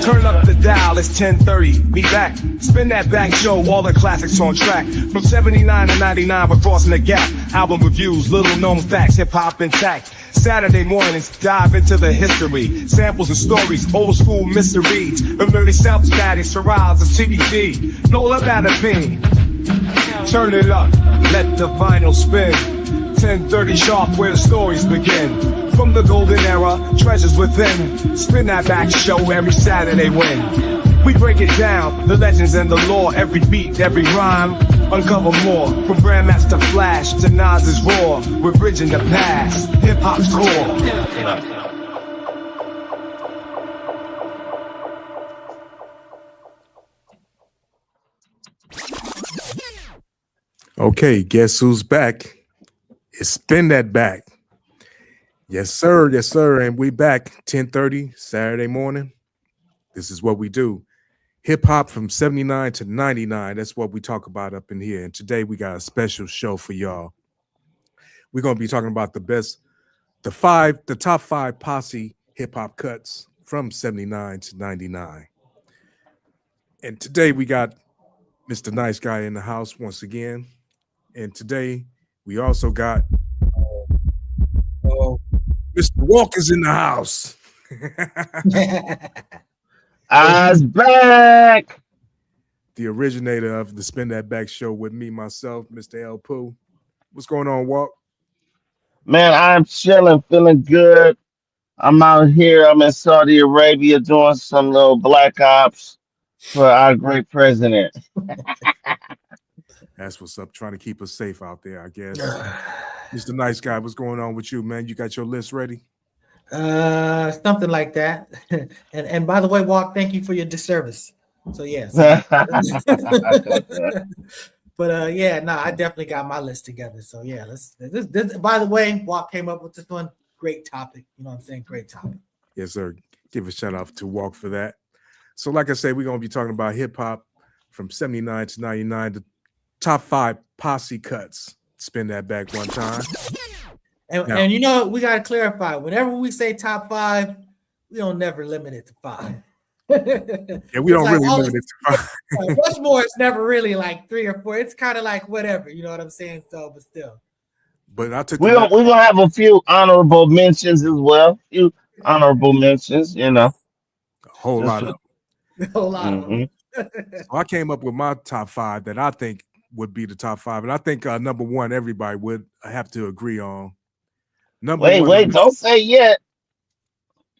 Turn up the dial, it's 10:30. Be back. Spin that back show, all the classics on track. From 79 to 99, we're crossing the gap. Album reviews, little known facts, hip hop intact. Saturday mornings, dive into the history. Samples and stories, old school mysteries. Early South status, Shiraz and CBD. Blow up at a ping. Turn it up, let the vinyl spin. 10:30 sharp, where the stories begin. From the golden era, treasures within. Spin that back show every Saturday when we break it down, the legends and the lore. Every beat, every rhyme, uncover more. From Grandmaster Flash to Nas's Raw, we're bridging the past, hip-hop's core. Okay, guess who's back? It's Spin That Back. Yes, sir. Yes, sir. And we back 10:30 Saturday morning. This is what we do. Hip hop from 79 to 99. That's what we talk about up in here. And today we got a special show for y'all. We're going to be talking about the top five Posse hip hop cuts from 79 to 99. And today we got Mr. Nice Guy in the house once again. And today we also got Mr. Walker's in the house. I was back. The originator of the Spin That Back show with me, myself, Mr. L. Pooh. What's going on, Walk? Man, I'm chilling, feeling good. I'm out here. I'm in Saudi Arabia doing some little black ops for our great president. That's what's up. Trying to keep us safe out there, I guess. Mr. Nice Guy, what's going on with you, man? You got your list ready? Something like that. and by the way, Walk, thank you for your disservice. So yes. But yeah, no, I definitely got my list together. So yeah, this by the way, Walk came up with this one. Great topic. You know what I'm saying? Great topic. Yes, sir. Give a shout out to Walk for that. So like I said, we're gonna be talking about hip hop from 79 to 99, the top five Posse cuts. Spin that back one time. And you know, we got to clarify. Whenever we say top five, we don't never limit it to five. Yeah, we don't like really limit it to five. Rushmore is never really like 3 or 4. It's kind of like whatever, you know what I'm saying? So, but still. But I took we're gonna have a few honorable mentions as well. A whole lot of them. A whole lot of them. So I came up with my top five that I think would be the top five, and I think number one everybody would have to agree on. Wait, don't say yet.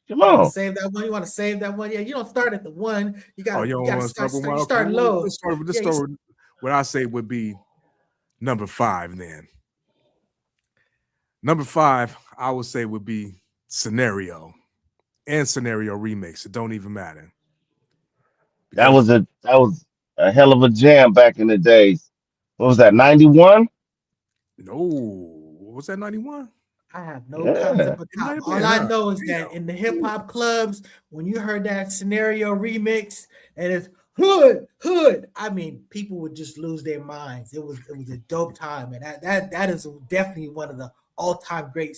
Come on, save that one. You want to save that one? Yeah, you don't start at the one. You got. You got to start low. Let's start with what I say would be number five. Then number five, I would say would be Scenario and Scenario Remix. It don't even matter. That was a hell of a jam back in the days. What was that? 91? No, was that 91? I have no concept of top. All I know is that in the hip hop clubs, when you heard that Scenario remix and it's hood, I mean, people would just lose their minds. It was a dope time, and that is definitely one of the all-time great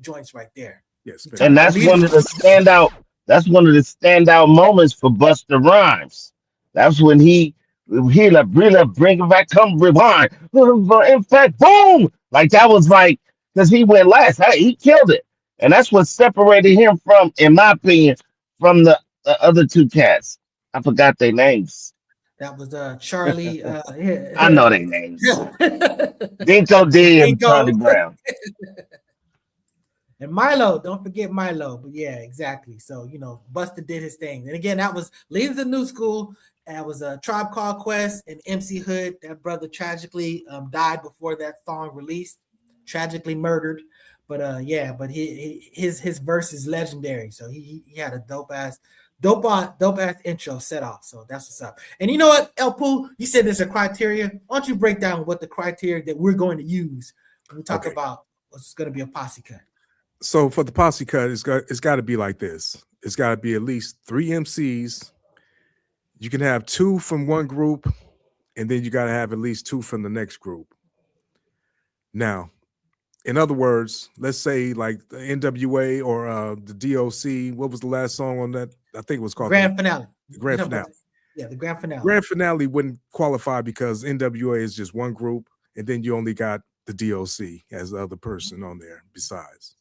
joints right there. Yes, and that's one of the standout. That's one of the standout moments for Busta Rhymes. That's when he like really bring it back, come rewind. In fact, boom! Like that was like. Because he went last. He killed it. And that's what separated him from, in my opinion, from the other two cats. I forgot their names. That was Charlie. I know their names. Dinko D and Charlie Brown. And Milo. Don't forget Milo. But yeah, exactly. So, you know, Busta did his thing. And again, that was Leading the New School. That was a Tribe Called Quest and MC Hood. That brother tragically died before that song released. Tragically murdered, but his verse is legendary. So he had a dope ass intro set off. So that's what's up. And you know what, El Pooh, you said there's a criteria. Why don't you break down what the criteria that we're going to use when we talk about what's going to be a posse cut? So for the posse cut, it's got to be like this. It's got to be at least 3 MCs. You can have 2 from one group, and then you got to have at least 2 from the next group. Now, In other words, let's say like the NWA or the DOC. What was the last song on that? I think it was called Grand finale. the Grand You know, Finale. yeah, the grand finale. Grand Finale wouldn't qualify because NWA is just one group, and then you only got the DOC as the other person on there besides.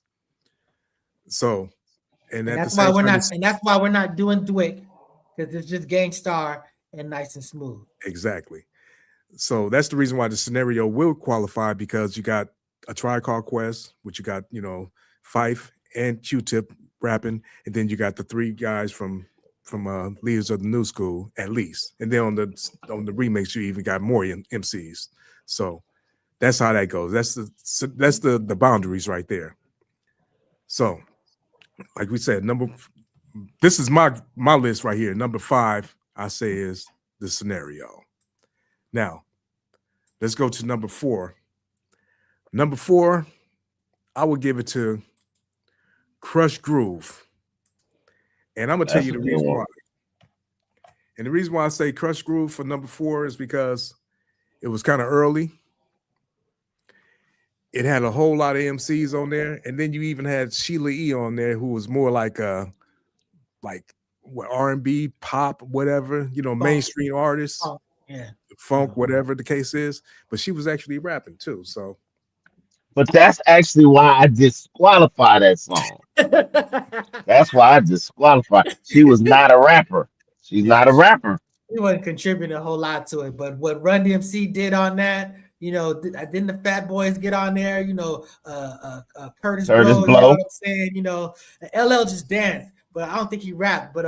So, and And at the that's why same we're time, not. And that's why we're not doing Dwick, because it's just Gangstar and Nice and Smooth. exactly. So that's the reason why the scenario will qualify because you got a Tribe Called Quest, which you got, Fife and Q-Tip rapping, and then you got the three guys from Leaders of the New School at least, and then on the remix you even got more MCs. So that's how that goes. That's the boundaries right there. So, like we said, this is my list right here. Number 5, I say, is the scenario. Now, let's go to number 4. Number 4, I would give it to Crush Groove. And I'm going to tell you the reason why. And the reason why I say Crush Groove for number 4 is because it was kind of early. It had a whole lot of MCs on there. And then you even had Sheila E. on there, who was more like R&B, pop, whatever, mainstream artist. Oh, yeah. Funk, whatever the case is, but she was actually rapping too. So, But that's actually why I disqualify that song. That's why I disqualify. She was not a rapper. She's not a rapper. He wasn't contributing a whole lot to it, but what Run DMC did on that, didn't the Fat Boys get on there? Curtis Blow, you know what I'm saying? LL just danced, but I don't think he rapped. But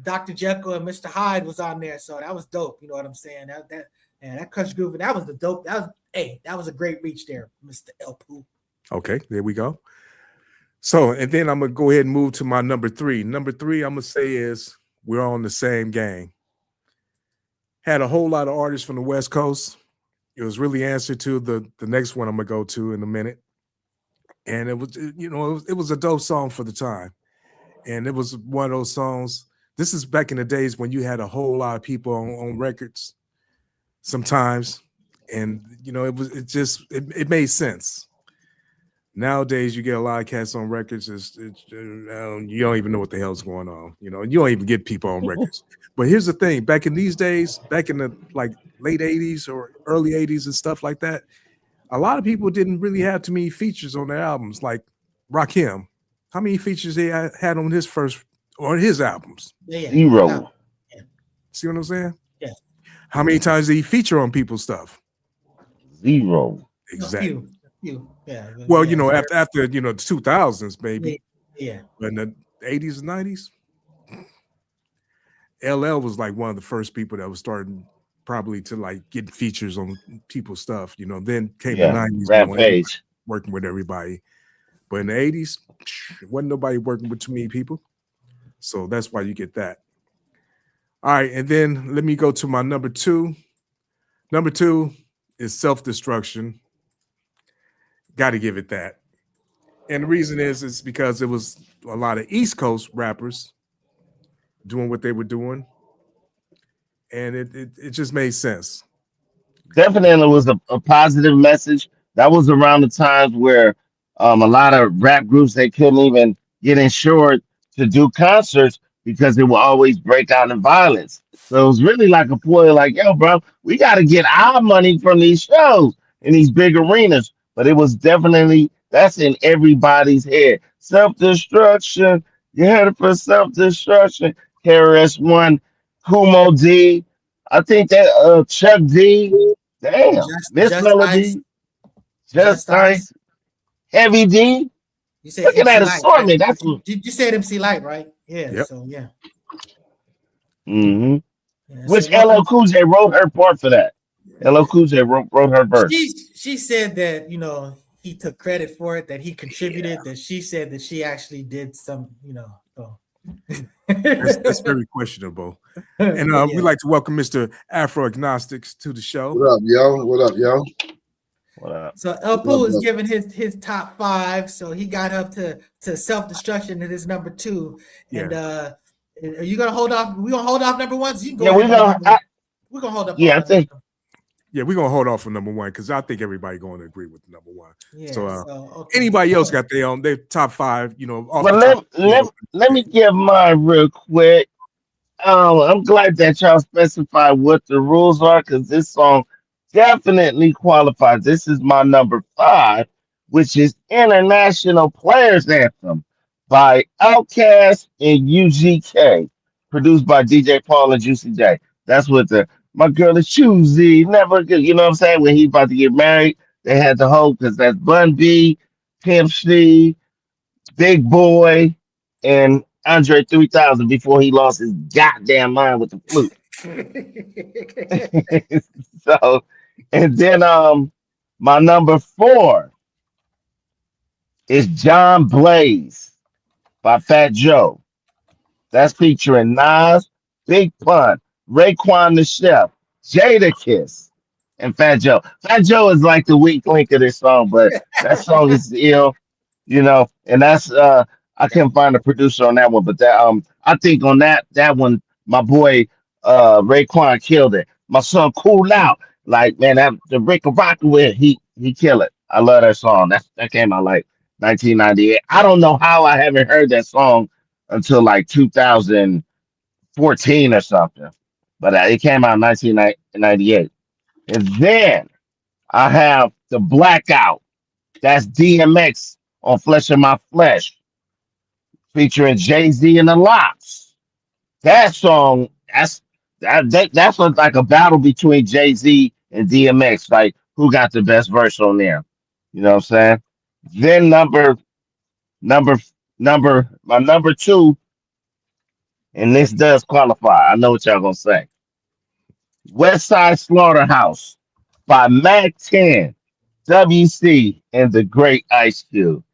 Dr. Jekyll and Mr. Hyde was on there, so that was dope. You know what I'm saying? That Crush Groove, that was the dope. That was a great reach there, Mr. El Poo. Okay, there we go. So, and then I'm gonna go ahead and move to my number 3. Number 3, I'm gonna say is We're On the Same Gang. Had a whole lot of artists from the West Coast. It was really answer to the next one I'm gonna go to in a minute, and it was it was a dope song for the time, and it was one of those songs. This is back in the days when you had a whole lot of people on records, sometimes, and it made sense. Nowadays, you get a lot of cats on records. You don't even know what the hell's going on. You don't even get people on records. But here's the thing: back in these days, back in the late '80s or early '80s and stuff like that, a lot of people didn't really have too many features on their albums. Like Rakim, how many features he had on his albums? Zero. See what I'm saying? Yeah. How many times did he feature on people's stuff? Zero. Exactly. Yeah. Well, after the 2000s, maybe. Yeah. But in the 80s and 90s, LL was like one of the first people that was starting probably to get features on people's stuff. Then came the 90s, Rampage, working with everybody. But in the 80s, wasn't nobody working with too many people. So that's why you get that. All right, and then let me go to my number 2. Number 2 is Self-Destruction. Got to give it that. And the reason is because it was a lot of East Coast rappers doing what they were doing. And it just made sense. Definitely was a positive message. That was around the times where a lot of rap groups, they couldn't even get insured to do concerts because it will always break out in violence. So it was really like a ploy, like, yo, bro, we got to get our money from these shows in these big arenas. But it was definitely, that's in everybody's head. Self-destruction. You headed for self-destruction. KRS-One, Kumo D. I think that Chuck D. Damn. Miss Melody. Just Ice. Heavy D. You said look at that assortment. Right? That's what you said MC Light, right? Yeah. Yep. So yeah. Mm-hmm. Yeah, which LL Cool J wrote her part for that. LL Cool J wrote her verse. She said that he took credit for it, that he contributed. That she said that she actually did some. So. That's very questionable. And we'd like to welcome Mr. Afro Agnostics to the show. What up, yo? What up, yo? What up? So El Poo is giving his top 5. So he got up to Self-Destruction at his number 2. And are you gonna hold off? We're gonna hold off number 1. So you can go. Yeah, we're gonna hold up. Yeah, I think. Yeah, we're gonna hold off on number one because I think everybody going to agree with number one. Yeah. So, Okay. anybody else got their top five? Off Well, the top. let me give mine real quick. I'm glad that y'all specified what the rules are because this song definitely qualifies. This is my number five, which is International Players Anthem by Outkast and UGK, produced by DJ Paul and Juicy J. That's what my girl is choosy, never good. You know what I'm saying? When he about to get married, they had to hope because that's Bun B, Pimp C, Big Boy, and Andre 3000 before he lost his goddamn mind with the flute. So, and then my number four is John Blaze by Fat Joe. That's featuring Nas, Big Pun, Raekwon the Chef, Jadakiss, and Fat Joe. Fat Joe is like the weak link of this song, but that song is ill, and that's I couldn't find a producer on that one, but that I think on that one, my boy Raekwon killed it. My son Cool Out, like man, that the Rick Rockaway, he killed it. I love that song. That came out like 1998. I don't know how I haven't heard that song until like 2014 or something. But it came out in 1998. And then I have the Blackout. That's DMX on Flesh of My Flesh, featuring Jay-Z and the Lox. That song, that's like a battle between Jay-Z and DMX, like who got the best verse on there. You know what I'm saying? Then number my number two, and this does qualify. I know what y'all gonna say. West Side Slaughterhouse by Mac 10, WC, and the Great Ice Cube.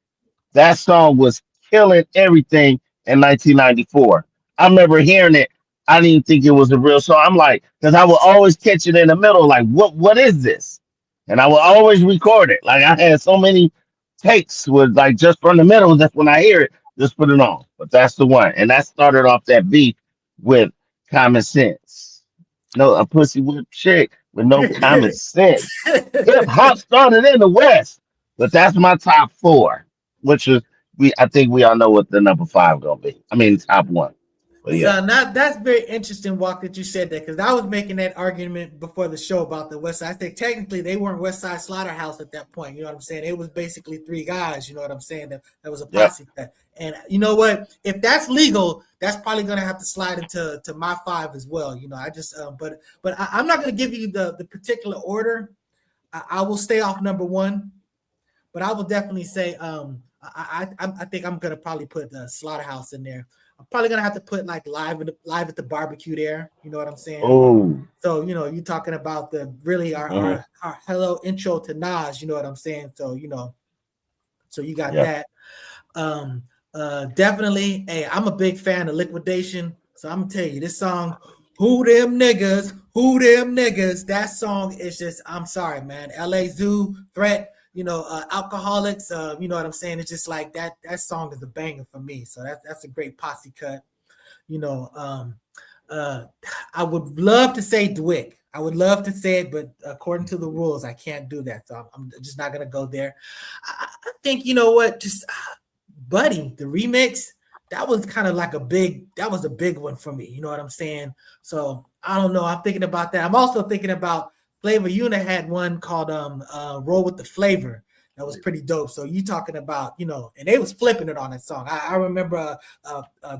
That song was killing everything in 1994. I remember hearing it. I didn't even think it was a real song. I'm like, because I would always catch it in the middle, like, what is this? And I would always record it. Like I had so many takes with like just from the middle. That's when I hear it, just put it on. But that's the one. And that started off that beef with Common Sense. No, a pussy whip chick with no common sense. Hip hop started in the West. But that's my top four, which is I think we all know what the number five gonna be. I mean top one. But yeah. So now that's very interesting, Walk, that you said that because I was making that argument before the show about the West Side. I think technically they weren't West Side Slaughterhouse at that point. You know what I'm saying? It was basically three guys. You know what I'm saying? That was a Yep. posse. And you know what? If that's legal, that's probably gonna have to slide into my five as well. You know, I just but I'm not gonna give you the particular order. I will stay off number one, but I will definitely say I think I'm gonna probably put the Slaughterhouse in there. I'm probably gonna have to put like live at the barbecue there. You know what I'm saying? Oh. So you're talking about the really our hello intro to Nas. You know what I'm saying? So so you got that. Definitely. Hey, I'm a big fan of Liquidation. So I'm gonna tell you this song. Who them niggas? Who them niggas? That song is just. I'm sorry, man. LA Zoo Threat. Alcoholics, you know what I'm saying? It's just like that song is a banger for me. So that's a great posse cut. I would love to say Dwick. I would love to say it, but according to the rules, I can't do that. So I'm just not going to go there. I think, you know what, just Buddy, the remix, that was kind of like a big one for me. You know what I'm saying? So I don't know. I'm thinking about that. I'm also thinking about Flavor Una had one called Roll with the Flavor. That was pretty dope. So you talking about, and they was flipping it on that song. I remember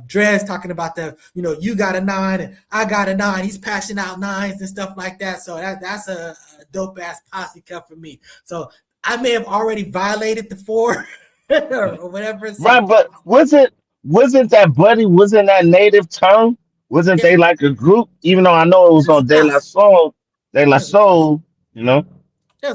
Drez talking about you got a 9 and I got a 9. He's passing out 9s and stuff like that. So that's a dope ass posse cut for me. So I may have already violated the 4 or whatever. So, Right, but wasn't that Buddy? Wasn't that Native Tongue? Wasn't they like a group? Even though I know it was on De La Soul, There was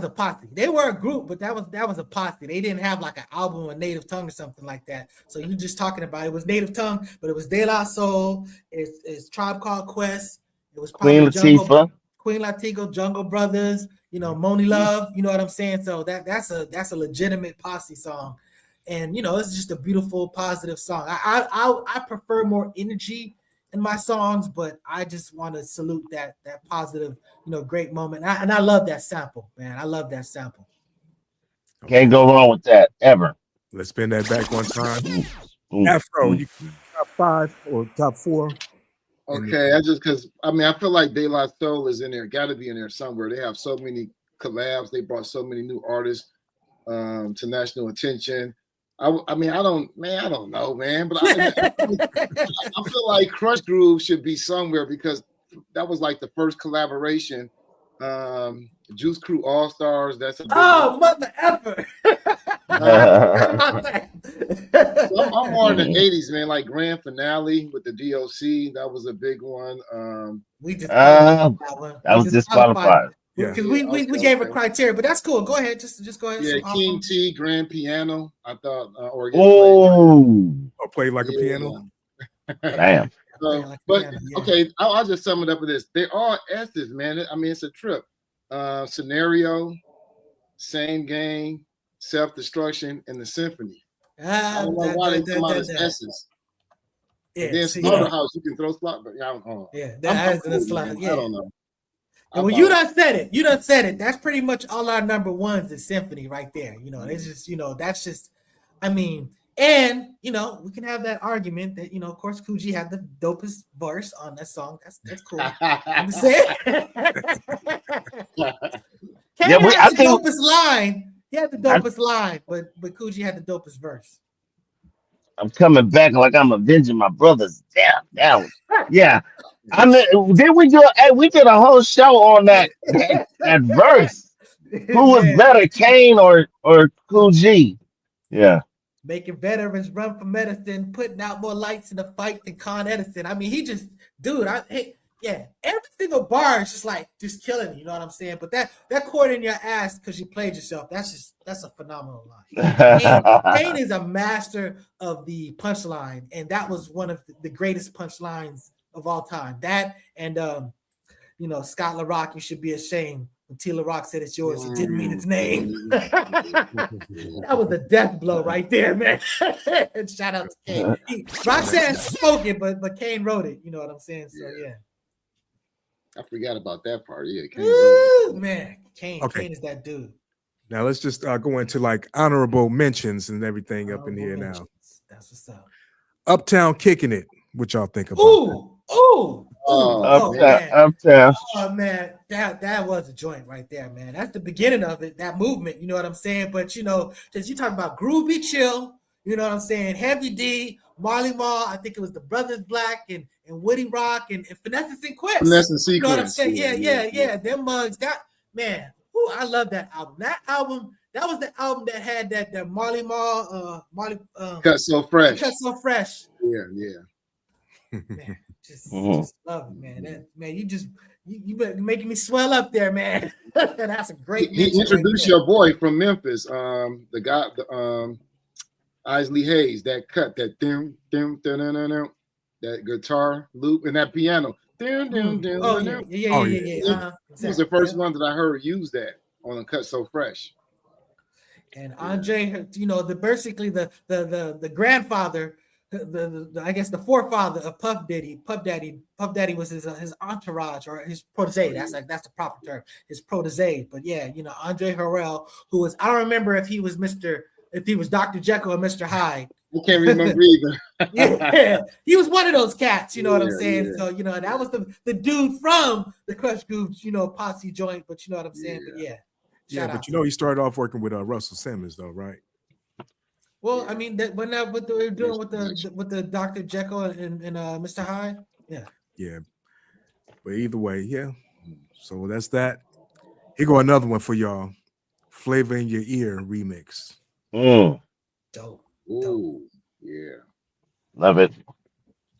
a posse. They were a group, but that was a posse. They didn't have like an album of Native Tongue or something like that. So you just talking about it was Native Tongue, but it was De La Soul. It's Tribe Called Quest. It was Queen Latifah, Queen Latifah, Jungle Brothers. Moni Love. You know what I'm saying? So that's a legitimate posse song, and it's just a beautiful, positive song. I prefer more energy in my songs, but I just want to salute that positive, great moment. And I love that sample, man. I love that sample. Can't go wrong with that ever. Let's spin that back one time. Mm, mm, Afro, mm. you top 5 or top 4? Okay, I just because I feel like De La Soul is in there, got to be in there somewhere. They have so many collabs. They brought so many new artists to national attention. I don't know, man. But I feel like Crush Groove should be somewhere because that was like the first collaboration. Juice Crew All Stars. That's a big Oh, mother effer. So I'm more in the 80s, man, like Grand Finale with the DOC. That was a big one. We just that was disqualified. Because we gave a criteria, but that's cool. Go ahead, just go ahead. Yeah, King T, Grand Piano. I thought Oregon Or play like a piano. Damn. So, but okay, I'll just sum it up with this. They all S's, man. I mean, it's a trip. Scenario, Same Game, Self-Destruction, and the Symphony. I don't know why they come out as S's. Yeah, and then Slaughterhouse, you can throw slot, but I don't know. Yeah, that has slot. Yeah. I don't know. And when you done said it. That's pretty much all our number ones is Symphony right there. It's just, that's just, I mean, and we can have that argument that of course Coogee had the dopest verse on that song. That's cool. I'm saying. Yeah, I think the dopest line. He had the dopest line, but Coogee had the dopest verse. I'm coming back like I'm avenging my brother's death. Yeah. I mean, we did a whole show on that verse. Who was better, Kane or Coogee? Yeah. Making veterans run for medicine, putting out more lights in the fight than Con Edison. I mean, he just, dude, every single bar is just killing me, you know what I'm saying? But that chord in your ass because you played yourself, that's a phenomenal line. Kane is a master of the punchline, and that was one of the greatest punchlines of all time. That and Scott LaRock, you should be ashamed. When T. LaRock said it's yours, he didn't mean its name. That was a death blow right there, man. And shout out to Kane. Roxanne spoke it, but Kane wrote it. You know what I'm saying? So yeah. I forgot about that part. Yeah, Kane. Man, Kane. Okay. Kane is that dude. Now let's just go into like honorable mentions and everything up in here now. That's what's up. Uptown Kicking It. What y'all think about Uptown. Oh man, that was a joint right there, man. That's the beginning of it, that movement, you know what I'm saying? But because you talk about Groovy Chill, you know what I'm saying? Heavy D, Marley Marl, I think it was the Brothers Black and Woody Rock and Finesse and Quest. Finesse and Sequence. You know what I'm saying? Yeah. Them mugs got, man. Ooh, I love that album. That was the album that had that Marley Marl, Cut So Fresh. Yeah. Man, just love it, man. You making me swell up there, man. That's a great. He introduced your boy from Memphis, the guy, Isley Hayes. That cut, that that guitar loop and that piano. Yeah. He was the first one that I heard use that on a Cut So Fresh. And Andre, basically the grandfather. I guess the forefather of Puff Daddy. Puff Daddy was his entourage or his protege. That's the proper term. His protege. But yeah, Andre Harrell, who was, I don't remember if he was Dr. Jekyll or Mr. Hyde. I can't remember either. Yeah, he was one of those cats. You know what I'm saying? Yeah. So that was the dude from the Crush Groove, Posse joint. But you know what I'm saying? Yeah. But yeah. But he started off working with Russell Simmons though, right? Well, I mean, what they were doing with the Dr. Jekyll and Mr. Hyde, yeah. Yeah, but either way, yeah. So that's that. Here go another one for y'all. Flavor in Your Ear remix. Dope. Ooh, yeah. Love it.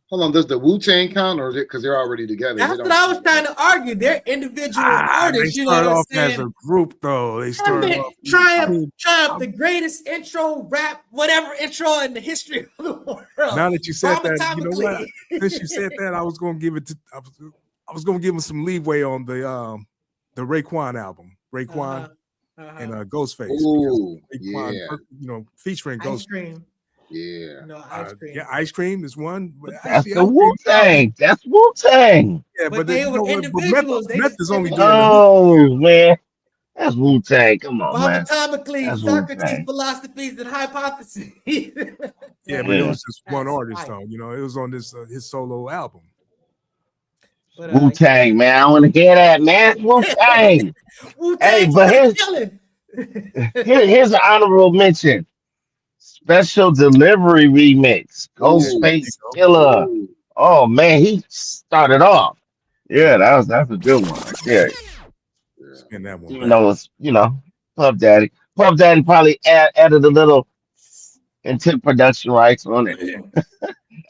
Hold on, does the Wu-Tang count or is it because they're already together? That's what I was trying to argue. They're individual artists. They start off as a group, though. They start off. Triumph, the greatest intro rap, whatever intro in the history of the world. Now that you said that, you know what? Since you said that, I was going to give it to. I was going to give him some leeway on the Raekwon album, Raekwon and Ghostface. Ooh, Raekwon, featuring Ghostface. Yeah. You know, ice cream. Yeah, ice cream is one. But That's actually, the ice cream- Wu-Tang. That's Wu-Tang. Yeah, But but they you were know what? But individuals. They Meth just is only individuals. doing the Oh man, that's Wu-Tang. Come on, man. Monotomically, That's Socrates' Wu-Tang. philosophies and hypotheses. Yeah, but it Yeah. was just one That's artist, right. though. You know, it was on this his solo album. But Wu-Tang, man. I want to hear that, man. Wu-Tang. Hey, Wu-Tang but is killing. here's an honorable mention. Special delivery remix. Ghostface Killer. Ooh. Oh man, he started off. Yeah, that's a good one right there. Yeah. Spin that one Even back. though it's Puff Daddy. Puff Daddy probably added a little and took production rights on it.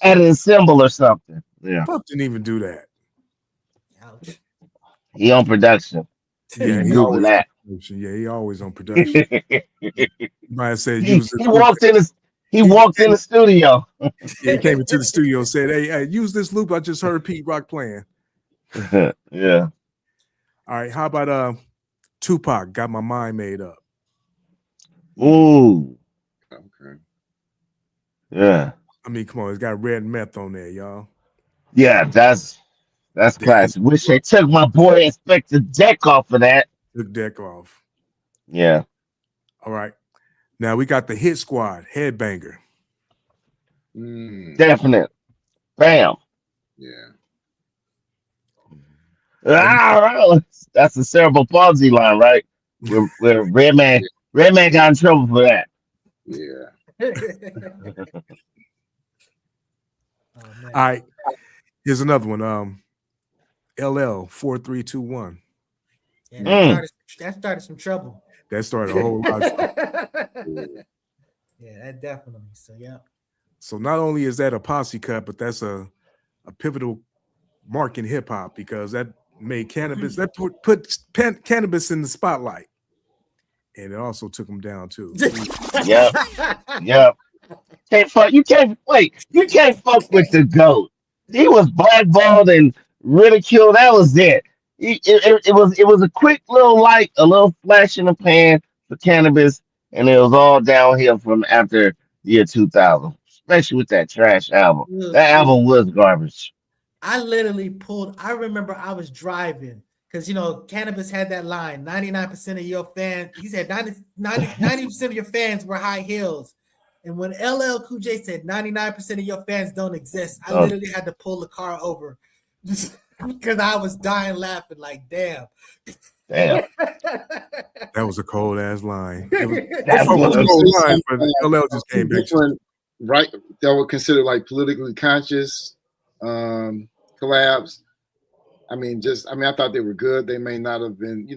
Added a symbol or something. Yeah. Puff didn't even do that. Ouch. He on production. You Yeah, can he Google always that. on production. Yeah, he always on production. You might have said he, use this he loop. walked in the he walked in the studio. Yeah, he came into the studio and said, hey, use this loop I just heard Pete Rock playing. Yeah. All right, how about Tupac, Got My Mind Made Up? Ooh. Okay. Yeah. I mean, come on, it's got red meth on there, y'all. Yeah, that's classic. Wish they took my boy Inspector Deck off of that. Took deck off. Yeah. All right. Now we got the Hit Squad, Headbanger. Definite. Bam. Yeah. That's the cerebral palsy line, right? Where Redman got in trouble for that. Yeah. Oh, man. All right. Here's another one. LL 4321. Yeah, that started some trouble. That started a whole lot of trouble. Yeah, that definitely. So yeah. So not only is that a posse cut, but that's a pivotal mark in hip hop because that made cannabis, that put cannabis in the spotlight. And it also took him down too. Yep. You can't fuck with the GOAT. He was blackballed and ridiculed. That was it. It was a quick little light, a little flash in the pan for cannabis, and it was all downhill from after year 2000, especially with that trash album. That album was garbage. I remember I was driving because, Cannabis had that line, 99% of your fans, he said 90% of your fans were high heels. And when LL Cool J said 99% of your fans don't exist, I literally had to pull the car over just because I was dying laughing like, damn. Damn. That was a cold ass line. That It was a was- cold line, but LL just came back. Different, right? That were considered like politically conscious collabs. I thought they were good. They may not have been,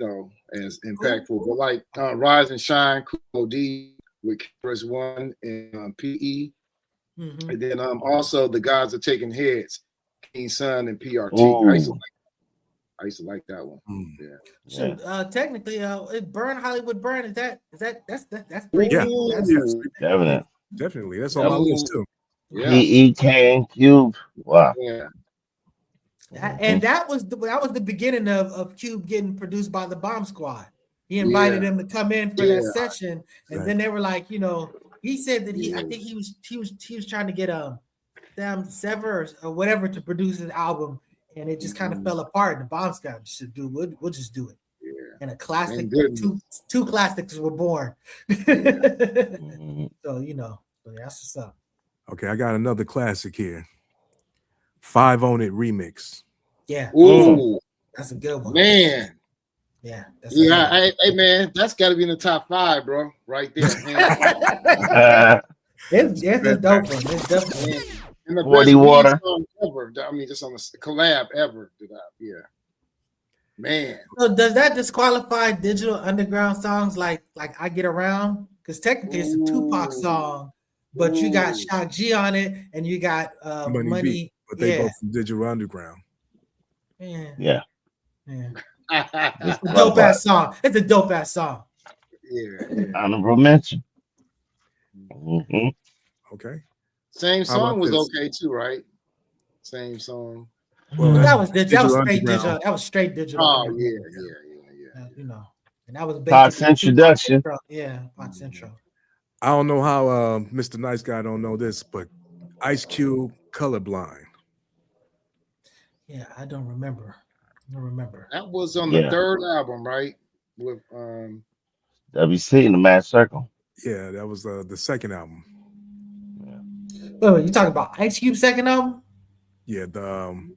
as impactful, but like Rise and Shine, Cool D with Chris One and PE, and then also the Gods Are Taking Heads, King Son and PRT. I used to like that one. Yeah. So technically, Burn Hollywood Burn that's pretty Yeah. good. Definitely. That's on my list too. Yeah. PE King Cube. Wow. Yeah. And that was the beginning of Cube getting produced by the Bomb Squad. He invited them to come in for that session, and then they were like, he said that I think he was trying to get Sam Sever or whatever to produce his album, and it just kind of fell apart. And the Bomb Squad just do we'll just do it. Yeah. And a classic, And two classics were born. So that's what's up. Okay, I got another classic here. 5 on It remix. Yeah. Ooh, That's a good one. man. Yeah. Hey man, that's got to be in the top 5, bro. Right there. It's a dope one. It's definitely. And the 40 best water. song ever. Just on a collab ever. Man. So does that disqualify Digital Underground songs like I Get Around? Because technically it's a Tupac song, but you got Shock G on it, and you got Money. Beat, but they both from Digital Underground. Yeah. It's a dope ass song. It's a dope ass song. Yeah. Honorable mention. Mm-hmm. Okay. Same How song about was this? okay too, right? Same song. Well, But that was straight Underground. digital. That was straight digital. Oh Underground. yeah. And that was Pac's introduction. Yeah, Pac's intro. I don't know how Mr. Nice Guy don't know this, but Ice Cube colorblind. Yeah, I don't remember. That was on the Yeah. third album, right? With WC in the Mad Circle. Yeah, that was the second album. Oh, you talking about Ice Cube second album? Yeah, the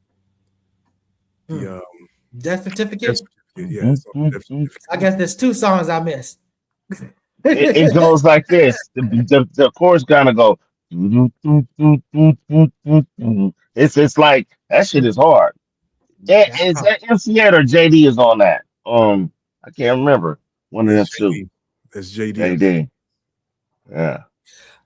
Death Certificate? death certificate. Yeah, so death certificate. I guess there's 2 songs I missed. It goes like this. The chorus gonna go. It's like that shit is hard. Is that MC8 or JD is on that? I can't remember. One of them It's two. JD. That's JD. JD. Yeah.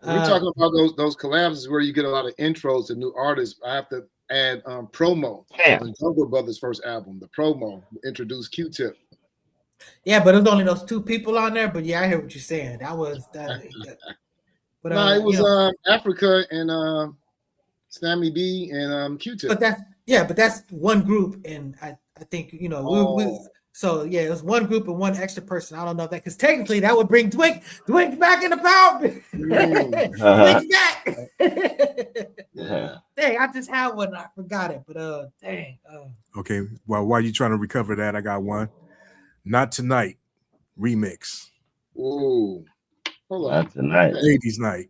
we're talking about those collabs where you get a lot of intros to new artists. I have to add promo Damn. on Jungle Brothers' first album. The promo introduced Q-Tip. Yeah, but it was only those 2 people on there. But yeah, I hear what you're saying. That was that. But No, it was you know, Africa and Sammy B and Q-Tip. but that's one group, and I think we so yeah, it was one group and one extra person. I don't know if that because technically that would bring Dwink back in the power. Dwink's back. Yeah. Dang, I just had one. I forgot it, but dang. Okay, well, while you trying to recover that, I got one. Not Tonight remix. Ooh. Hold on. Not tonight. Ladies Night.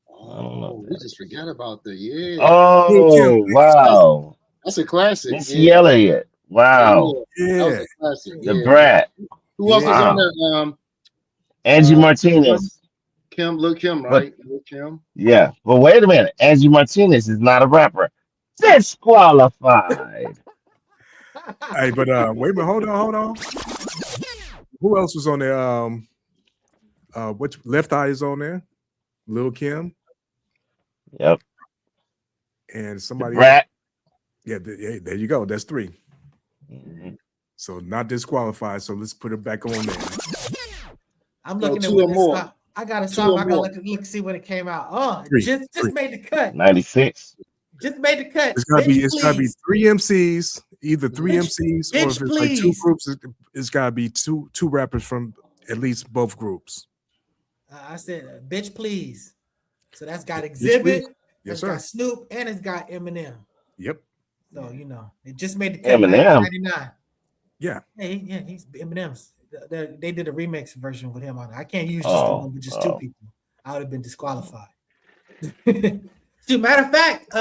Oh, we just forgot about the Oh wow. That's a classic. Missy Elliott. Wow. That Yeah. was a classic. The Brat. Who else Wow. was on there? Angie Martinez. Lil Kim, right? Lil Kim. Yeah. But wait a minute. Angie Martinez is not a rapper. Disqualified. Hey, but wait a minute, hold on. Who else was on there? Which Left Eye is on there? Lil Kim Yep. and somebody else. Brat. Yeah, there you go. That's 3. Mhm. So not disqualified. So let's put it back on there. I'm looking at 2 what or this more. song. I got a 2 song. or I gotta more. look see when it came out. Oh, Three. just made the cut. 96. Just made the cut. It's gotta be Bitch, 3 MCs, either 3 Bitch- MCs, or bitch, if it's like 2 please. groups, it's gotta be two rappers from at least both groups. I said, bitch, please. So that's got Bitch, Exhibit, please. Yes, it's sir. got Snoop, and it's got Eminem. Yep. So it just made the cut. Eminem. 1999. Yeah. Yeah, he's Eminem's. They did a remix version with him on it. I can't use just the one with just 2 people. I would have been disqualified. Dude, matter of fact,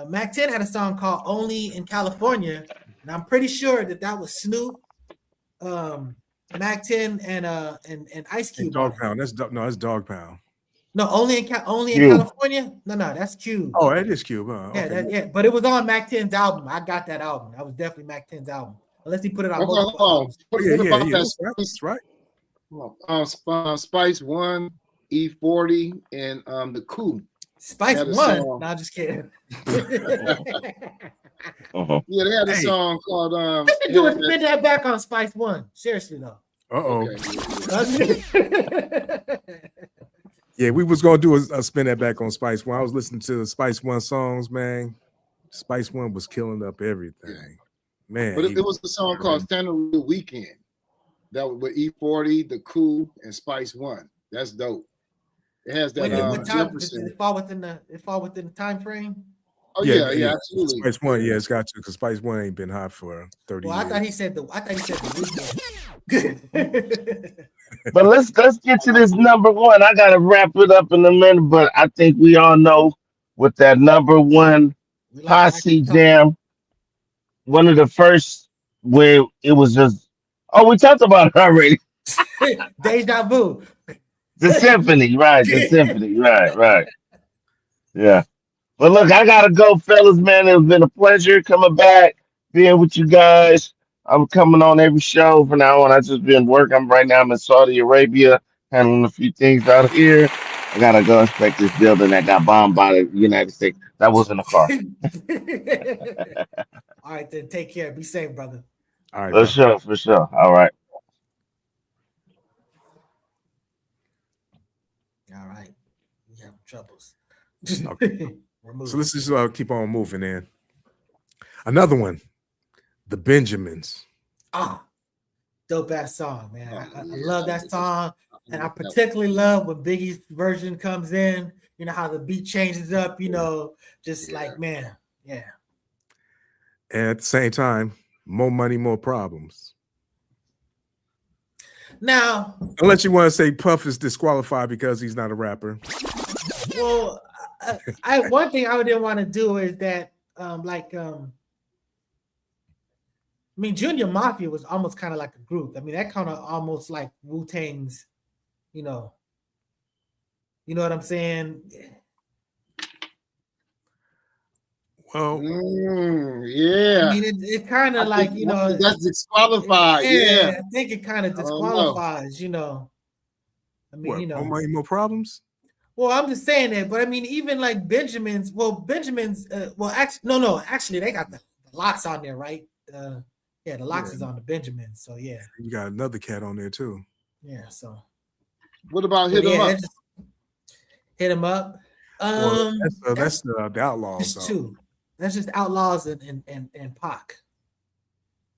Mac 10 had a song called "Only in California," and I'm pretty sure that was Snoop, Mac 10, and Ice And Cube. Dog Pound. That's Dog Pound. No, only in Cube. California. No, that's Cube. Oh, that is Cube. Huh? Yeah, Okay. but it was on Mac 10's album. I got that album. That was definitely Mac 10's album. Unless he put it on multiple albums. Oh, yeah. That's right. Spice One, E40, and the Coup. Spice Had a One. song. No, just kidding. Uh-huh. Yeah, they had a Hey. song called What you doing? Spin that back on Spice One. Seriously though. Uh-oh. Okay. Yeah, we was gonna do a spin that back on Spice One. I was listening to the Spice One songs, man. Spice One was killing up everything, man. But it was a song called "Stand on the Weekend." That was with E40, the Coup, and Spice One. That's dope. It has that. What time did Jefferson. it fall within the time frame? Oh yeah, absolutely. Spice One, yeah, it's got to because Spice One ain't been hot for 30 Well, years. I thought he said the weekend. But let's get to this number 1. I gotta wrap it up in a minute, but I think we all know with that number 1 Posse jam, one of the first where it was just we talked about it already. Deja vu. The symphony, right? The symphony, right. Yeah. But look, I gotta go, fellas, man. It's been a pleasure coming back, being with you guys. I'm coming on every show from now on. I just been working right now. I'm in Saudi Arabia, handling a few things out here. I gotta go inspect this building that got bombed by the United States. That was in the car. All right, then take care. Be safe, brother. All right, For sure. All right. All right. We have troubles. Okay. So let's just keep on moving in. Another one, the Benjamins. Dope ass song, man. Oh, I yeah, love that song, and I like that. particularly love when Biggie's version comes in. You know how the beat changes up. You know, just Yeah. like man, yeah. And at the same time, more money, more problems. Now, Unless you want to say Puff is disqualified because he's not a rapper. well, I one thing I didn't want to do is that, I mean, Junior Mafia was almost kind of like a group. I mean, that kind of almost like Wu-Tang's, you know what I'm saying? Well, yeah. I mean, it kind of like, that's disqualified. Yeah. I think it kind of I don't know. disqualifies, I mean, what? More money, more problems? Well, I'm just saying that, but I mean, even like Benjamin's, actually, they got the locks on there, right? Yeah, the locks is on the Benjamins, so yeah. You got another cat on there too. Yeah, so. What about Hit 'Em Up? Hit 'Em Up. That's the Outlaws. Just two. That's just Outlaws and Pac.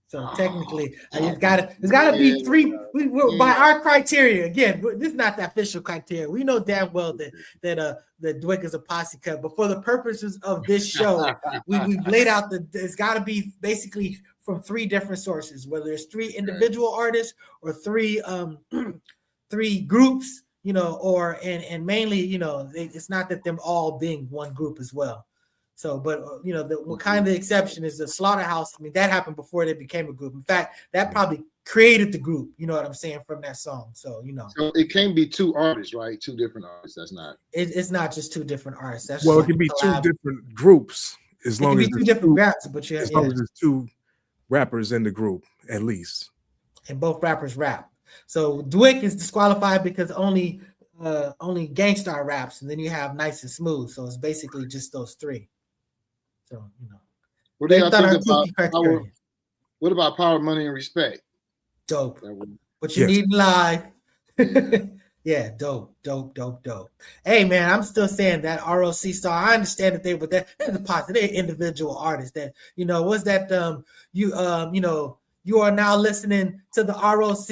So technically, it's gotta be three. By our criteria, again, this is not the official criteria. We know damn well that Dwick is a posse cut, but for the purposes of this show, we've laid out it's got to be basically from three different sources, whether it's three individual artists or three groups, or mainly, it's not that them all being one group as well. So, but the kind of exception is the Slaughterhouse. I mean, that happened before they became a group. In fact, that probably created the group. You know what I'm saying, from that song. So So it can be two artists, right? Two different artists. That's not. It's not just two different artists. That's it can be two different groups as long as two different raps. But as long as there's two rappers in the group at least, and both rappers rap. So Dwick is disqualified because only Gangstar raps, and then you have Nice and Smooth. So it's basically just those three. So what do y'all think about what about Power, Money, and Respect? Dope. What you need live. Yeah, dope. Hey man, I'm still saying that ROC star. I understand that they're the Posse, they're individual artists. That what's that? You are now listening to the ROC.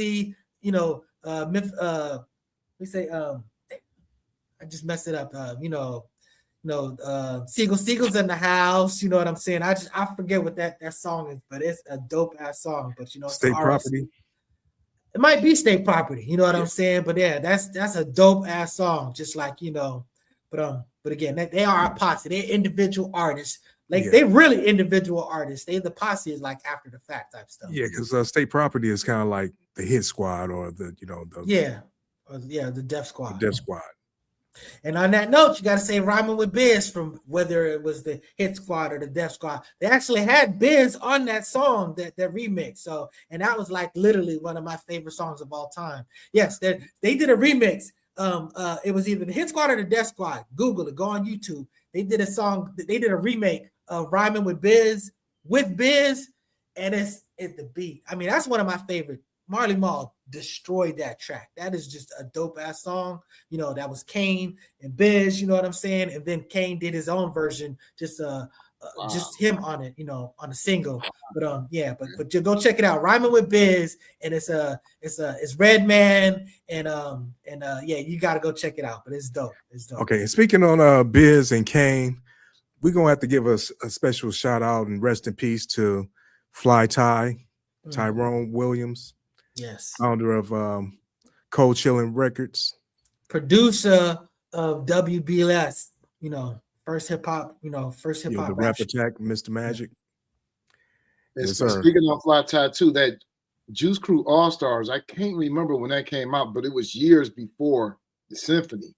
We say I just messed it up. Siegel's in the house. You know what I'm saying? I forget what that song is, but it's a dope ass song. But it's State Property. It might be State Property. You know what I'm saying? But yeah, that's a dope ass song. Just like but again, they are a posse. They're individual artists. They really individual artists. The posse is like after the fact type stuff. Yeah, because State Property is kind of like the Hit Squad or the the Def Squad. The Def Squad. And on that note, you got to say Rhyming with Biz from whether it was the Hit Squad or the Def Squad. They actually had Biz on that song, that remix. So, and that was like literally one of my favorite songs of all time. Yes, they did a remix. It was either the Hit Squad or the Def Squad. Google it, go on YouTube. They did a song. They did a remake of Rhyming with Biz, and it's the beat. I mean, that's one of my favorite. Marley Marl destroyed that track. That is just a dope ass song. That was Kane and Biz, you know what I'm saying? And then Kane did his own version, just him on it, on a single. But but you go check it out. Rhyming with Biz, and it's Redman, and you gotta go check it out. But it's dope. Okay, and speaking on Biz and Kane, we're gonna have to give us a special shout out and rest in peace to Fly Tyrone Williams. Yes, founder of Cold Chillin' Records, producer of WBLS, first hip hop, the Rap Attack, Mr. Magic. Yes, speaking of Fly Tie too, that Juice Crew All Stars, I can't remember when that came out, but it was years before the Symphony,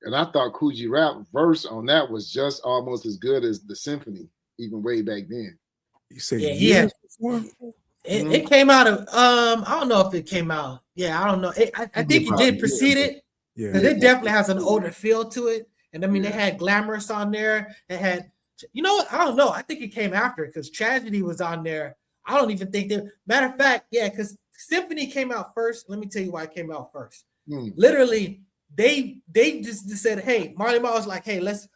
and I thought Coogee Rap verse on that was just almost as good as the Symphony, even way back then. You say years before? It came out of I don't know if it came out. Yeah, I don't know. I think it did precede it. Yeah, because it definitely has an older feel to it. And I mean, they had Glamorous on there. They had, what? I don't know. I think it came after because Tragedy was on there. I don't even think that. Matter of fact, yeah, because Symphony came out first. Let me tell you why it came out first. Literally, they just said, "Hey," Marley Marl was like, "Hey, let's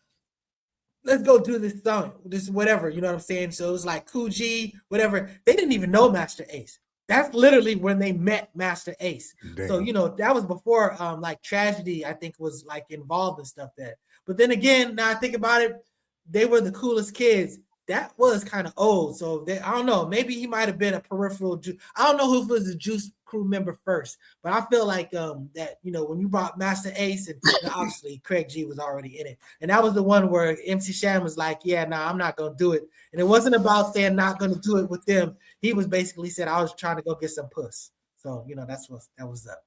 go do this song, this whatever," you know what I'm saying? So it was like Coogee, whatever. They didn't even know Master Ace. That's literally when they met Master Ace. Damn. So, that was before like Tragedy, I think, was like involved in stuff there. But then again, now I think about it, they were the coolest kids. That was kind of old. So I don't know. Maybe he might have been a peripheral. I don't know who was the Juice Crew member first, but I feel like that, when you brought Master Ace, and obviously Craig G was already in it. And that was the one where MC Shan was like, yeah, nah, I'm not going to do it. And it wasn't about saying not going to do it with them. He was basically said, I was trying to go get some puss. So, that was up.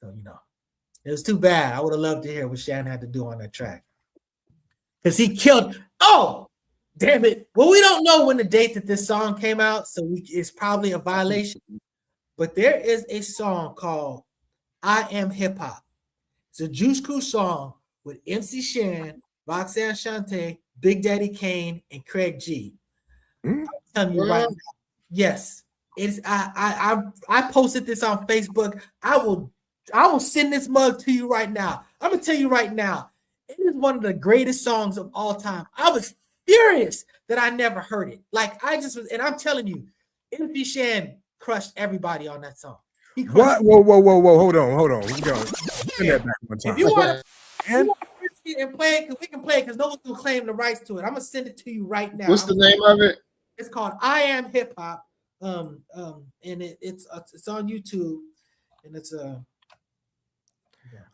So, it was too bad. I would have loved to hear what Shan had to do on that track. Because he killed. Oh, damn it. Well, we don't know when the date that this song came out, so it's probably a violation. But there is a song called I Am Hip Hop. It's a Juice Crew song with MC Shan, Roxanne Shante, Big Daddy Kane, and Craig G. I'm telling you right now. Yes. It's I posted this on Facebook. I will send this mug to you right now. I'm gonna tell you right now. It is one of the greatest songs of all time. I was furious that I never heard it. Like I just was, and I'm telling you, MC Shan crushed everybody on that song. What? Whoa! Hold on. Let's go. Send that back one time. If you want and play it, because we can play it, because no one's gonna claim the rights to it. I'm gonna send it to you right now. What's the name of it? It's called I Am Hip Hop. And it's on YouTube, and it's I'm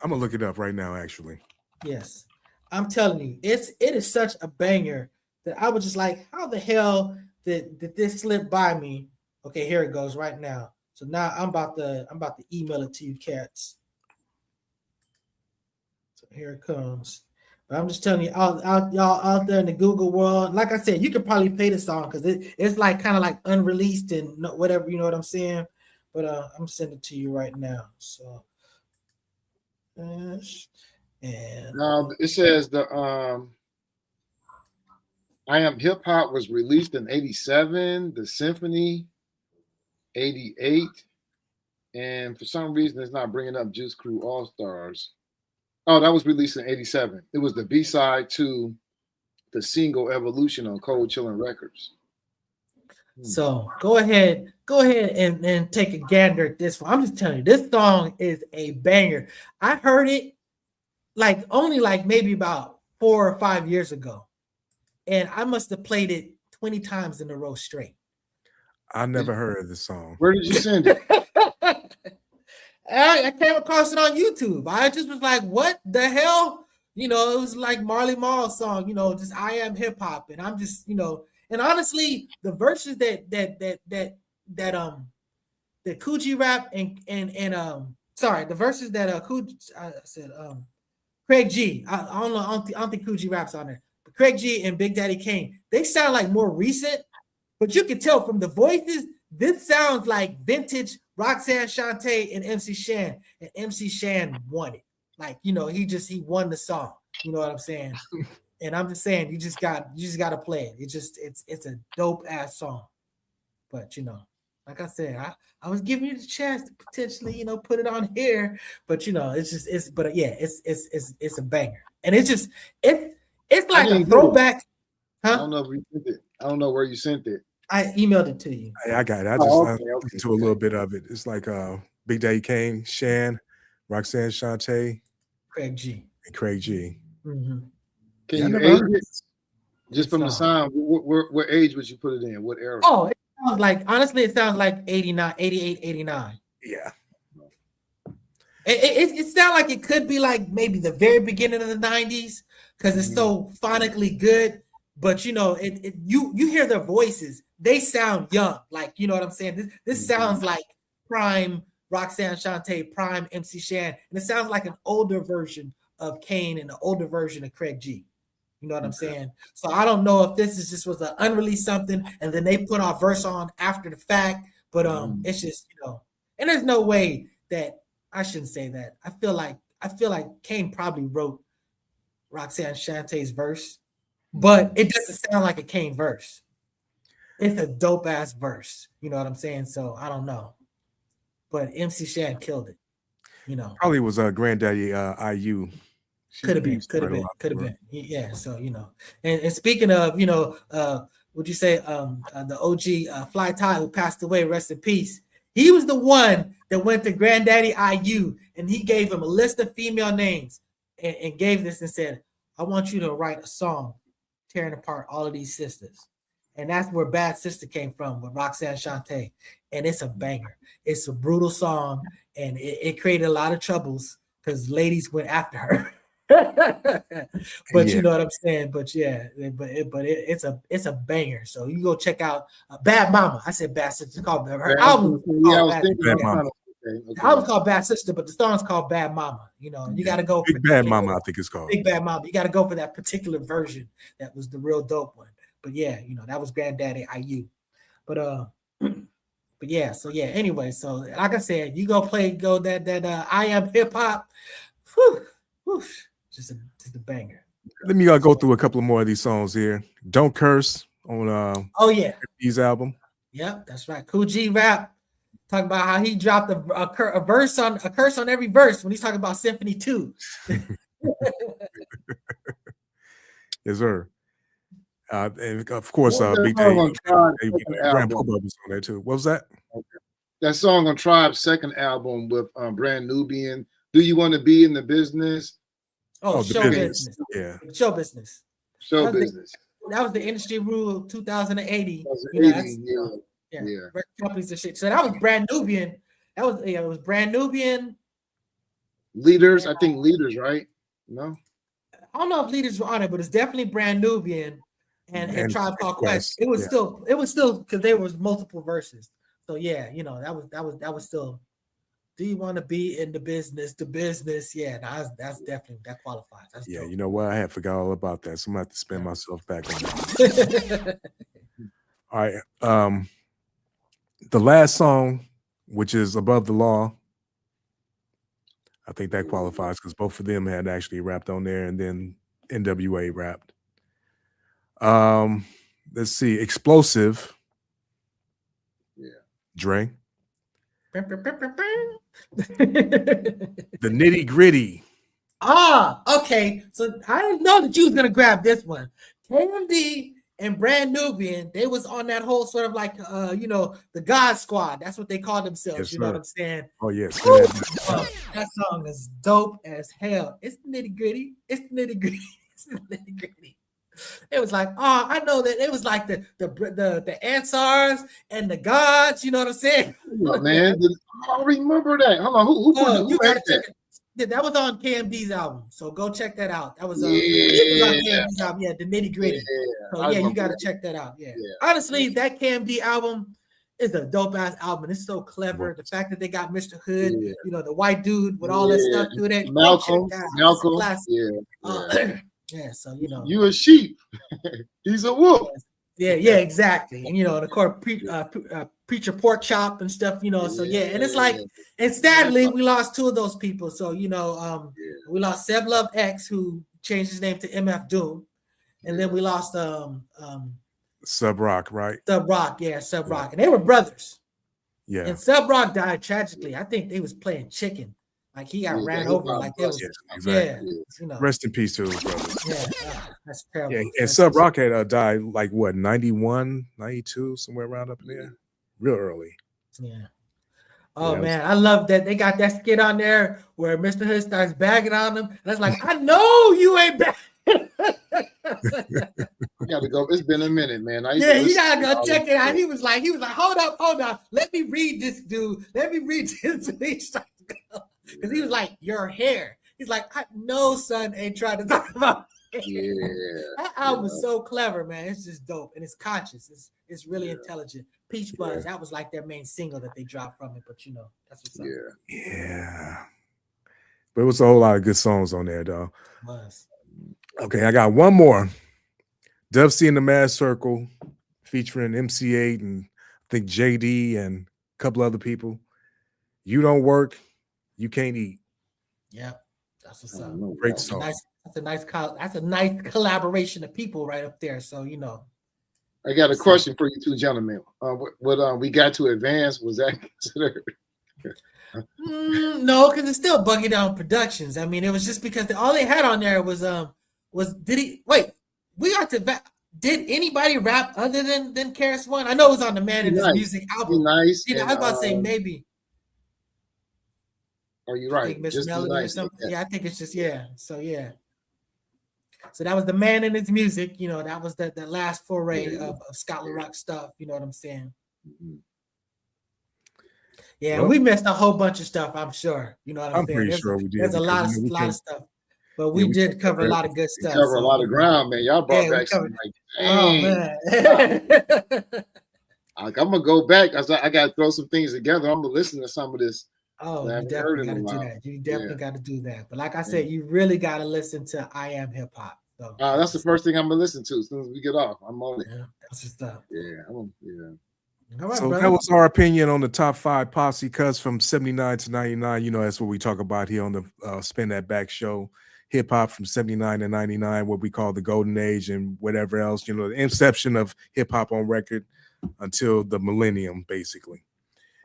gonna look it up right now. Actually, yes, I'm telling you, it is such a banger that I was just like, how the hell did this slip by me? Okay, here it goes right now. So now I'm about to email it to you, cats. So here it comes. But I'm just telling you, y'all out there in the Google world, like I said, you could probably play the song because it's like kind of like unreleased and whatever, you know what I'm saying? But I'm sending it to you right now. So, and now it says the I Am Hip Hop was released in 87, the Symphony 88, and for some reason it's not bringing up Juice Crew All Stars. Oh, that was released in 87. It was the B-side to the single Evolution on Cold Chillin' Records. So go ahead and take a gander at this one. I'm just telling you, this song is a banger. I heard it only maybe about 4 or 5 years ago. And I must have played it 20 times in a row straight. I never heard of this song. Where did you send it? I came across it on YouTube. I just was like, what the hell? It was like Marley Marl's song, just I Am Hip Hop. And I'm just, and honestly, the verses that Coogee rap and the verses that Craig G. I don't think Coogee raps on there, but Craig G and Big Daddy Kane, they sound like more recent, but you can tell from the voices, this sounds like vintage Roxanne Shante and MC Shan, and MC Shan won it. He won the song. You know what I'm saying? And I'm just saying, you just got to play it. It's a dope ass song. But like I said, I was giving you the chance to potentially, put it on here. But it's a banger, and it's like a throwback. Huh? I don't know if you sent it. I don't know where you sent it. I emailed it to you. I got it. I just listened to a little bit of it. It's like Big Daddy Kane, Shan, Roxanne Shante, Craig G. Mm-hmm. Can you age it? Just from the sound, what age would you put it in? What era? Oh, it sounds it sounds like 89, 88, 89. Yeah. It sounds like it could be like maybe the very beginning of the 90s because it's so phonically good. But you hear their voices, they sound young. You know what I'm saying? This sounds like prime Roxanne Shante, prime MC Shan, and it sounds like an older version of Kane and an older version of Craig G. You know what I'm saying? So I don't know if this was an unreleased something and then they put our verse on after the fact, but it's just and there's no way that I shouldn't say that. I feel like Kane probably wrote Roxanne Shante's verse. But it doesn't sound like a Kane verse. It's a dope ass verse. You know what I'm saying? So I don't know. But MC Shan killed it. Probably was Granddaddy IU. Could have been. Yeah. So and speaking of would you say the OG Fly Tie who passed away, rest in peace. He was the one that went to Granddaddy IU and he gave him a list of female names and gave this and said, I want you to write a song tearing apart all of these sisters. And that's where Bad Sister came from with Roxanne Shante. And it's a banger. It's a brutal song, and it created a lot of troubles because ladies went after her. But you know what I'm saying. But yeah, it's a banger. So you go check out Bad Mama. I said Bad Sister. It's called her album. Bad Mama. The album's called Bad Sister, but the song's called Bad Mama. You know, you got to go Big Bad Mama. I think it's called Big Bad Mama. You got to go for that particular version. That was the real dope one. But yeah, you know, that was Granddaddy IU. But yeah, so yeah, anyway, so like I said, you go that I Am Hip Hop. Just a banger. Let me go through a couple of more of these songs here. Don't Curse on his album. Yep, that's right. Cool G Rap talking about how he dropped a curse on every verse when he's talking about Symphony 2. Yes, sir. And of course, Big Day, Grand Pooba was on there too. What was that? That song on Tribe's second album with Brand Nubian. Do you want to be in the business? Oh, show business. Yeah, show business. Show business. That was the industry rule of 2080. Yeah. Companies and shit. So that was Brand Nubian. It was Brand Nubian. Leaders, I think Leaders, right? No, I don't know if Leaders were on it, but it's definitely Brand Nubian and Tribe Called Quest. It was still because there was multiple verses. So yeah, you know, that was still. Do you want to be in the business? The business, yeah, that's definitely that qualifies. That's dope. You know what? I had forgot all about that, so I'm gonna have to spin myself back on that. All right, the last song, which is Above the Law, I think that qualifies because both of them had actually rapped on there, and then NWA rapped. Let's see, Explosive. Yeah, Dre. The Nitty Gritty. Okay. So I didn't know that you was gonna grab this one. KMD and Brand Nubian, they was on that whole sort of like the God Squad. That's what they call themselves. Yes, you know what I'm saying? Oh yes. That song is dope as hell. It's the nitty gritty. It's the nitty gritty. It's the nitty gritty. It was like, I know that it was like the Ansars and the gods. You know what I'm saying? Oh, man, I remember that. Hold on, who made that? That was on KMD's album, so go check that out. That was on KMD's album. Yeah, the Nitty Gritty. So yeah, you got to check that out. Yeah. Honestly, that KMD album is a dope ass album. It's so clever. The fact that they got Mr. Hood, the white dude with all that stuff through that. Malcolm. Yeah, so you a sheep, he's a wolf. Yeah, exactly. And the court preacher pork chop and stuff, So yeah, and it's like, and sadly we lost two of those people. So we lost Seb Love X, who changed his name to MF Doom, and then we lost Sub Rock, right? Sub Rock, Sub Rock, and they were brothers. Yeah, and Sub Rock died tragically. I think they was playing chicken. Like he got ran over, like there was, exactly. Rest in peace to his brothers. Yeah, that's terrible. Yeah, and Sub Rock had died like what 91, 92, somewhere around up in there, real early. Yeah. Oh man, I love that they got that skit on there where Mr. Hood starts bagging on them. And it's like, I know you ain't back. You gotta go. It's been a minute, man. You gotta go check it out. He was like, hold up. Let me read this, dude. Let me read this. Because he was like, your hair. He's like, I know, son, ain't trying to talk about hair. Yeah. That album is so clever, man. It's just dope. And it's conscious. It's really intelligent. Peach Fuzz, that was like their main single that they dropped from it. But that's what's up. Yeah. But it was a whole lot of good songs on there, though. It was. Okay, I got one more. Dub C and the Mad Circle featuring MC8 and I think JD and a couple other people. You Don't Work, You Can't Eat. Yeah, that's what's up. Great song. That's a nice collaboration of people right up there. So I got a question for you two gentlemen. What we got to advance, was that considered? No, because it's still Buggy Down Productions. I mean, it was just because all they had on there was did he wait? We got to Did anybody rap other than Karis One? I know it was on the Man Be in His Nice. Music Be album. Nice. You know, I was about to say maybe. Oh, you're I right. think Miss Just Be Melody or Nice. something. Yeah. Yeah, I think it's just So So that was the Man in His Music. You know, that was the last foray of Scotland Rock stuff. You know what I'm saying? Mhm. Yeah, Well, we missed a whole bunch of stuff. I'm sure. You know what I'm I'm saying? pretty sure we did There's a because lot you know, of stuff, but we we did can't cover a cover lot of good You stuff. cover a So, lot of ground, man. Y'all brought yeah, we back some covered. like, Oh dang. man. Like, I'm gonna go back. I gotta throw some things together. I'm gonna listen to some of this. Oh, I you haven't heard definitely in got a to do while. that. You definitely Yeah. got to do that. But like I Yeah. said, you really got to listen to I Am Hip Hop. So That's the first thing I'm gonna listen to as soon as we get off. I'm on it. Yeah, that's just stuff. Yeah. Yeah. All right, So brother. that was our opinion on the top 5 Posse cuts from 79 to 99. You know, that's what we talk about here on the Spin That Back show. Hip hop from 79 to 99, what we call the golden age and whatever else, you know, the inception of hip hop on record until the millennium, basically.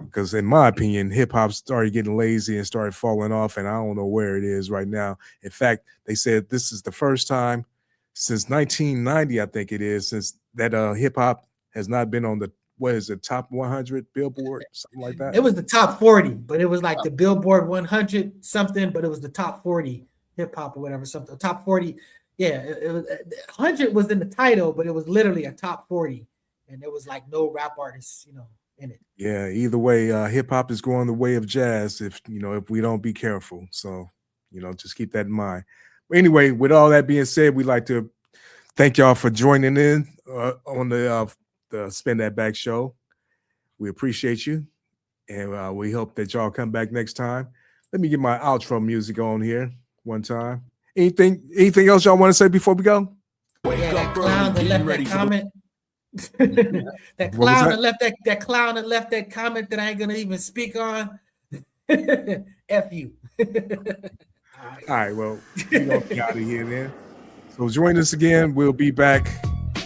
Because in my opinion, hip hop started getting lazy and started falling off, and I don't know where it is right now. In fact, they said this is the first time since 1990, I think it is, since that hip hop has not been on the top 100 Billboard, something like that. It was the top 40, but it was like the Billboard 100 something, but it was the top 40 hip hop or whatever, something. Top 40. Yeah, it was 100 was in the title, but it was literally a top 40, and there was like no rap artists, you know, in it. Yeah, either way, hip hop is going the way of jazz if we don't be careful. So, just keep that in mind. But anyway, with all that being said, we'd like to thank y'all for joining in on the Spin That Back show. We appreciate you, and we hope that y'all come back next time. Let me get my outro music on here one time. Anything else y'all want to say before we go? Yeah, that clown that left that comment. That What was clown that? that left that comment that I ain't gonna even speak on. F you. All right, well, we're gonna be out of here then. So join us again. We'll be back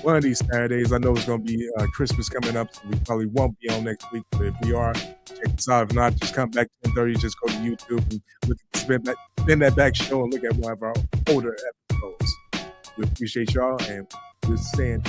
one of these Saturdays. I know it's gonna be Christmas coming up, so we probably won't be on next week. But if we are, check us out. If not, just come back 10:30. Just go to YouTube and look at Spin That Back show and look at one of our older episodes. We appreciate y'all, and we're saying.